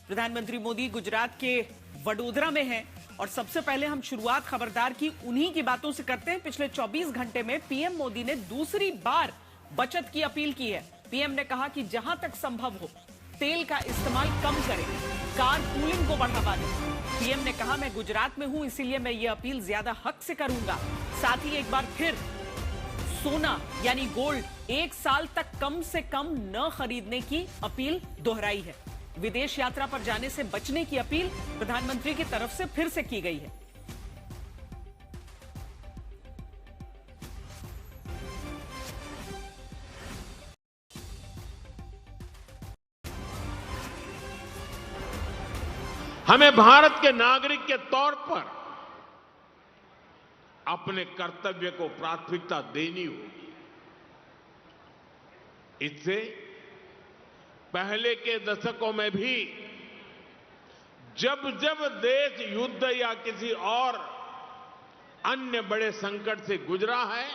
प्रधानमंत्री मोदी गुजरात के वडोदरा में हैं और सबसे पहले हम शुरुआत खबरदार की उन्हीं की बातों से करते हैं। पिछले 24 घंटे में पीएम मोदी ने दूसरी बार बचत की अपील की है। पीएम ने कहा कि जहां तक संभव हो तेल का इस्तेमाल कम करें, कार पूलिंग को बढ़ावा दें। पीएम ने कहा, मैं गुजरात में हूं, इसीलिए मैं ये अपील ज्यादा हक से करूंगा। साथ ही एक बार फिर सोना यानी गोल्ड 1 साल तक कम से कम न खरीदने की अपील दोहराई है। विदेश यात्रा पर जाने से बचने की अपील प्रधानमंत्री की तरफ से फिर से की गई है। हमें भारत के नागरिक के तौर पर अपने कर्तव्य को प्राथमिकता देनी होगी। इससे पहले के दशकों में भी जब जब देश युद्ध या किसी और अन्य बड़े संकट से गुजरा है,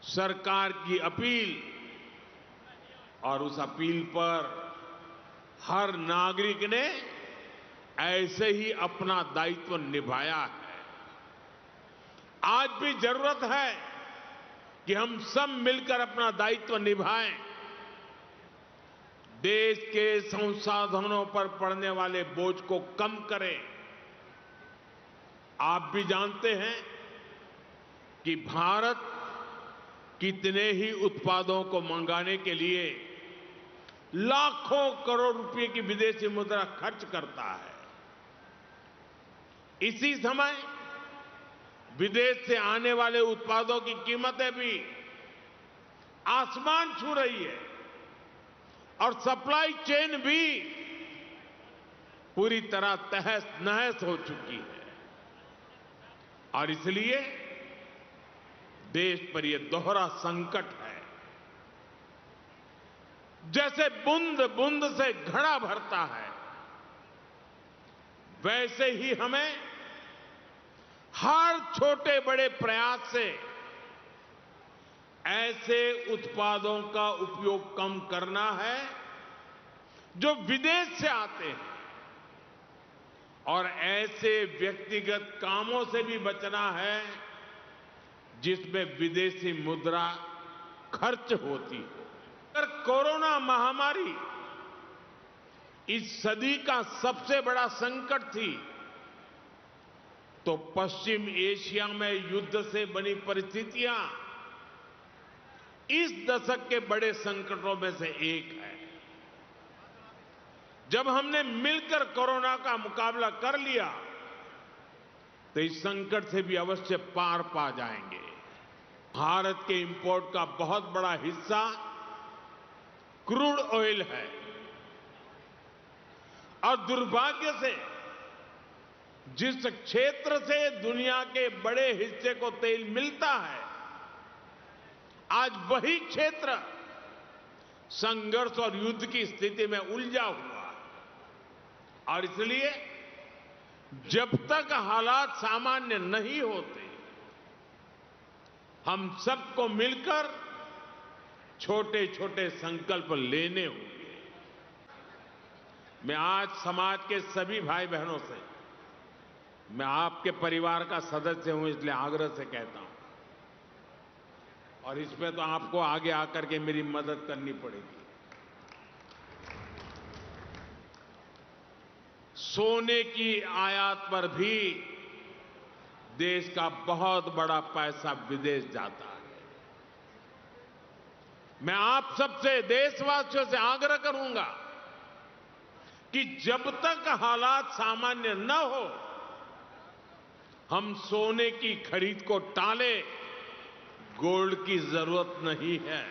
सरकार की अपील और उस अपील पर हर नागरिक ने ऐसे ही अपना दायित्व निभाया है। आज भी जरूरत है कि हम सब मिलकर अपना दायित्व निभाएं। देश के संसाधनों पर पड़ने वाले बोझ को कम करें। आप भी जानते हैं कि भारत कितने ही उत्पादों को मंगाने के लिए लाखों करोड़ रुपए की विदेशी मुद्रा खर्च करता है। इसी समय विदेश से आने वाले उत्पादों की कीमतें भी आसमान छू रही है और सप्लाई चेन भी पूरी तरह तहस नहस हो चुकी है। और इसलिए देश पर यह दोहरा संकट है। जैसे बूंद बूंद से घड़ा भरता है, वैसे ही हमें हर छोटे बड़े प्रयास से ऐसे उत्पादों का उपयोग कम करना है जो विदेश से आते हैं, और ऐसे व्यक्तिगत कामों से भी बचना है जिसमें विदेशी मुद्रा खर्च होती हो। अगर कोरोना महामारी इस सदी का सबसे बड़ा संकट थी, तो पश्चिम एशिया में युद्ध से बनी परिस्थितियां इस दशक के बड़े संकटों में से एक है। जब हमने मिलकर कोरोना का मुकाबला कर लिया, तो इस संकट से भी अवश्य पार पा जाएंगे। भारत के इंपोर्ट का बहुत बड़ा हिस्सा क्रूड ऑयल है, और दुर्भाग्य से जिस क्षेत्र से दुनिया के बड़े हिस्से को तेल मिलता है, आज वही क्षेत्र संघर्ष और युद्ध की स्थिति में उलझा हुआ है। और इसलिए जब तक हालात सामान्य नहीं होते, हम सबको मिलकर छोटे छोटे संकल्प लेने होंगे। मैं आज समाज के सभी भाई बहनों से, मैं आपके परिवार का सदस्य हूं इसलिए आग्रह से कहता हूं, और इसमें तो आपको आगे आकर के मेरी मदद करनी पड़ेगी। सोने की आयात पर भी देश का बहुत बड़ा पैसा विदेश जाता है। मैं आप सबसे, देशवासियों से आग्रह करूंगा कि जब तक हालात सामान्य न हो, हम सोने की खरीद को टालें। गोल्ड की जरूरत नहीं है।